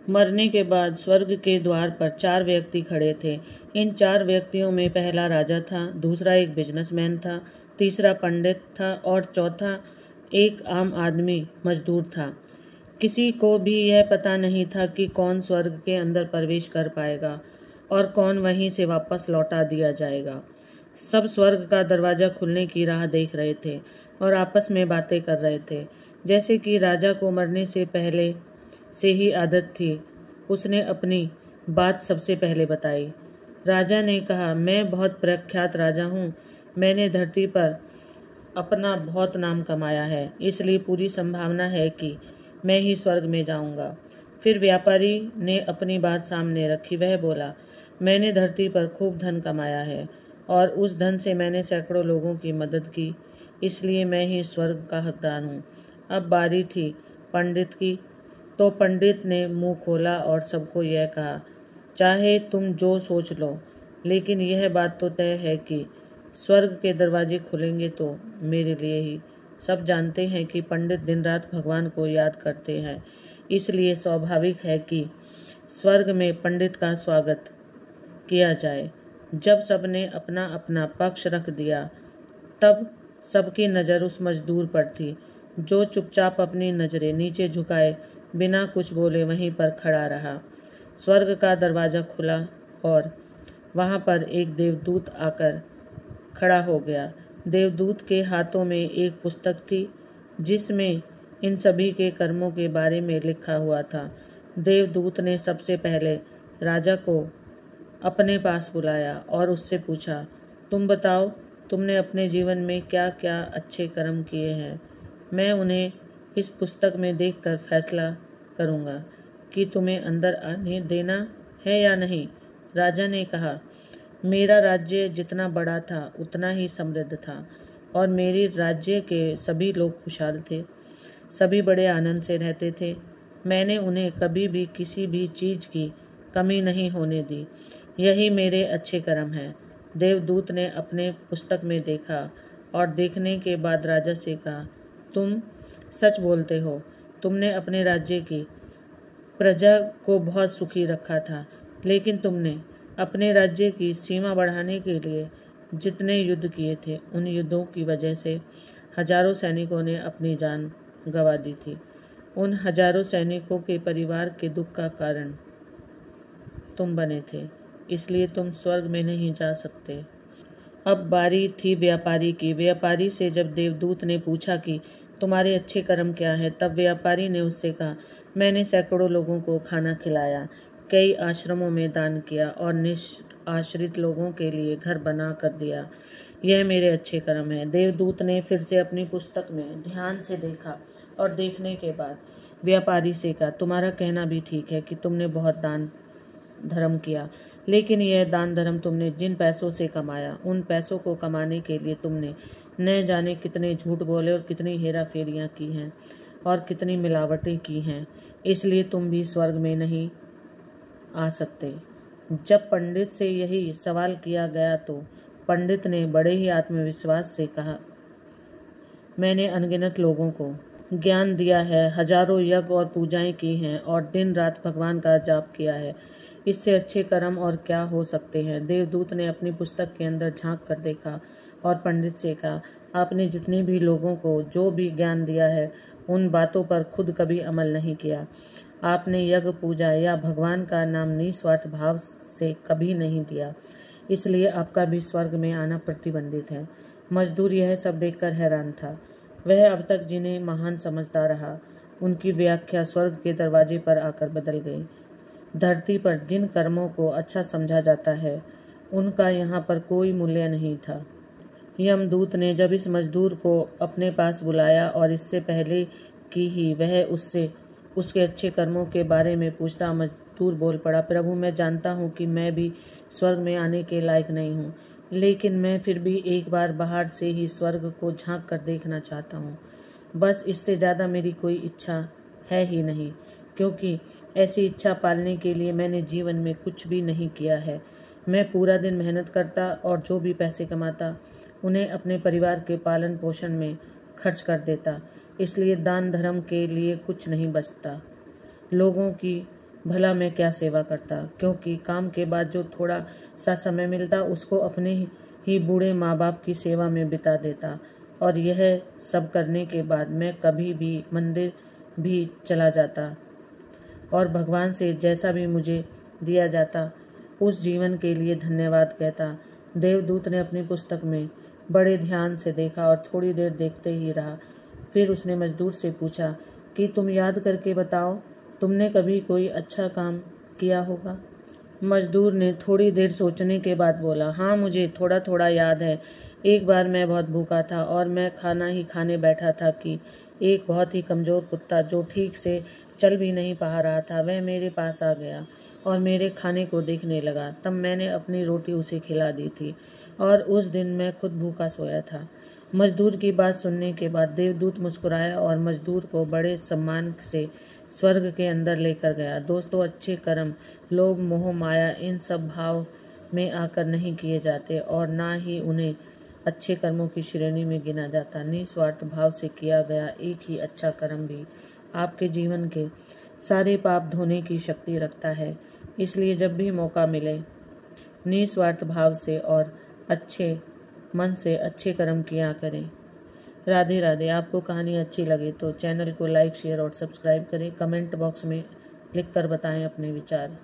मरने के बाद स्वर्ग के द्वार पर 4 व्यक्ति खड़े थे। इन 4 व्यक्तियों में पहला राजा था, दूसरा एक बिजनेसमैन था, तीसरा पंडित था और चौथा एक आम आदमी मजदूर था। किसी को भी यह पता नहीं था कि कौन स्वर्ग के अंदर प्रवेश कर पाएगा और कौन वहीं से वापस लौटा दिया जाएगा। सब स्वर्ग का दरवाज़ा खुलने की राह देख रहे थे और आपस में बातें कर रहे थे। जैसे कि राजा को मरने से पहले से ही आदत थी, उसने अपनी बात सबसे पहले बताई। राजा ने कहा, मैं बहुत प्रख्यात राजा हूँ। मैंने धरती पर अपना बहुत नाम कमाया है, इसलिए पूरी संभावना है कि मैं ही स्वर्ग में जाऊंगा। फिर व्यापारी ने अपनी बात सामने रखी। वह बोला, मैंने धरती पर खूब धन कमाया है और उस धन से मैंने सैकड़ों लोगों की मदद की, इसलिए मैं ही स्वर्ग का हकदार हूँ। अब बारी थी पंडित की, तो पंडित ने मुंह खोला और सबको यह कहा, चाहे तुम जो सोच लो, लेकिन यह बात तो तय है कि स्वर्ग के दरवाजे खुलेंगे तो मेरे लिए ही। सब जानते हैं कि पंडित दिन रात भगवान को याद करते हैं, इसलिए स्वाभाविक है कि स्वर्ग में पंडित का स्वागत किया जाए। जब सबने अपना अपना पक्ष रख दिया, तब सबकी नज़र उस मजदूर पर थी, जो चुपचाप अपनी नज़रें नीचे झुकाए बिना कुछ बोले वहीं पर खड़ा रहा। स्वर्ग का दरवाज़ा खुला और वहाँ पर एक देवदूत आकर खड़ा हो गया। देवदूत के हाथों में एक पुस्तक थी, जिसमें इन सभी के कर्मों के बारे में लिखा हुआ था। देवदूत ने सबसे पहले राजा को अपने पास बुलाया और उससे पूछा, तुम बताओ, तुमने अपने जीवन में क्या क्या अच्छे कर्म किए हैं। मैं उन्हें इस पुस्तक में देखकर फैसला करूँगा कि तुम्हें अंदर आने देना है या नहीं। राजा ने कहा, मेरा राज्य जितना बड़ा था उतना ही समृद्ध था और मेरे राज्य के सभी लोग खुशहाल थे। सभी बड़े आनंद से रहते थे। मैंने उन्हें कभी भी किसी भी चीज़ की कमी नहीं होने दी। यही मेरे अच्छे कर्म हैं। देवदूत ने अपने पुस्तक में देखा और देखने के बाद राजा से कहा, तुम सच बोलते हो। तुमने अपने राज्य की प्रजा को बहुत सुखी रखा था, लेकिन तुमने अपने राज्य की सीमा बढ़ाने के लिए जितने युद्ध किए थे, उन युद्धों की वजह से हजारों सैनिकों ने अपनी जान गंवा दी थी। उन हजारों सैनिकों के परिवार के दुख का कारण तुम बने थे, इसलिए तुम स्वर्ग में नहीं जा सकते। अब बारी थी व्यापारी की। व्यापारी से जब देवदूत ने पूछा कि तुम्हारे अच्छे कर्म क्या हैं, तब व्यापारी ने उससे कहा, मैंने सैकड़ों लोगों को खाना खिलाया, कई आश्रमों में दान किया और निराश्रित लोगों के लिए घर बना कर दिया। यह मेरे अच्छे कर्म हैं। देवदूत ने फिर से अपनी पुस्तक में ध्यान से देखा और देखने के बाद व्यापारी से कहा, तुम्हारा कहना भी ठीक है कि तुमने बहुत दान धर्म किया, लेकिन यह दान धर्म तुमने जिन पैसों से कमाया, उन पैसों को कमाने के लिए तुमने न जाने कितने झूठ बोले और कितनी हेरा फेरियाँ की हैं और कितनी मिलावटें की हैं, इसलिए तुम भी स्वर्ग में नहीं आ सकते। जब पंडित से यही सवाल किया गया तो पंडित ने बड़े ही आत्मविश्वास से कहा, मैंने अनगिनत लोगों को ज्ञान दिया है, हजारों यज्ञ और पूजाएं की हैं और दिन रात भगवान का जाप किया है। इससे अच्छे कर्म और क्या हो सकते हैं। देवदूत ने अपनी पुस्तक के अंदर झांक कर देखा और पंडित से कहा, आपने जितने भी लोगों को जो भी ज्ञान दिया है, उन बातों पर खुद कभी अमल नहीं किया। आपने यज्ञ पूजा या भगवान का नाम निस्वार्थ भाव से कभी नहीं दिया, इसलिए आपका भी स्वर्ग में आना प्रतिबंधित है। मजदूर यह सब देखकर हैरान था। वह अब तक जिन्हें महान समझता रहा, उनकी व्याख्या स्वर्ग के दरवाजे पर आकर बदल गई। धरती पर जिन कर्मों को अच्छा समझा जाता है, उनका यहाँ पर कोई मूल्य नहीं था। यमदूत ने जब इस मजदूर को अपने पास बुलाया और इससे पहले कि ही वह उससे उसके अच्छे कर्मों के बारे में पूछता, मजदूर बोल पड़ा, प्रभु, मैं जानता हूँ कि मैं भी स्वर्ग में आने के लायक नहीं हूँ, लेकिन मैं फिर भी एक बार बाहर से ही स्वर्ग को झांक कर देखना चाहता हूँ। बस इससे ज़्यादा मेरी कोई इच्छा है ही नहीं, क्योंकि ऐसी इच्छा पालने के लिए मैंने जीवन में कुछ भी नहीं किया है। मैं पूरा दिन मेहनत करता और जो भी पैसे कमाता उन्हें अपने परिवार के पालन पोषण में खर्च कर देता, इसलिए दान धर्म के लिए कुछ नहीं बचता। लोगों की भला मैं क्या सेवा करता, क्योंकि काम के बाद जो थोड़ा सा समय मिलता उसको अपने ही बूढ़े माँ बाप की सेवा में बिता देता। और यह सब करने के बाद मैं कभी भी मंदिर भी चला जाता और भगवान से जैसा भी मुझे दिया जाता उस जीवन के लिए धन्यवाद कहता। देवदूत ने अपनी पुस्तक में बड़े ध्यान से देखा और थोड़ी देर देखते ही रहा। फिर उसने मजदूर से पूछा कि तुम याद करके बताओ, तुमने कभी कोई अच्छा काम किया होगा? मजदूर ने थोड़ी देर सोचने के बाद बोला, हाँ, मुझे थोड़ा थोड़ा याद है। एक बार मैं बहुत भूखा था और मैं खाना ही खाने बैठा था कि एक बहुत ही कमज़ोर कुत्ता जो ठीक से चल भी नहीं पा रहा था वह मेरे पास आ गया और मेरे खाने को देखने लगा। तब मैंने अपनी रोटी उसे खिला दी थी और उस दिन मैं खुद भूखा सोया था। मजदूर की बात सुनने के बाद देवदूत मुस्कुराया और मजदूर को बड़े सम्मान से स्वर्ग के अंदर लेकर गया। दोस्तों, अच्छे कर्म लोभ मोह माया इन सब भाव में आकर नहीं किए जाते और ना ही उन्हें अच्छे कर्मों की श्रेणी में गिना जाता। निस्वार्थ भाव से किया गया एक ही अच्छा कर्म भी आपके जीवन के सारे पाप धोने की शक्ति रखता है। इसलिए जब भी मौका मिले निस्वार्थ भाव से और अच्छे मन से अच्छे कर्म किया करें। राधे राधे। आपको कहानी अच्छी लगे तो चैनल को लाइक शेयर और सब्सक्राइब करें। कमेंट बॉक्स में लिख कर बताएं अपने विचार।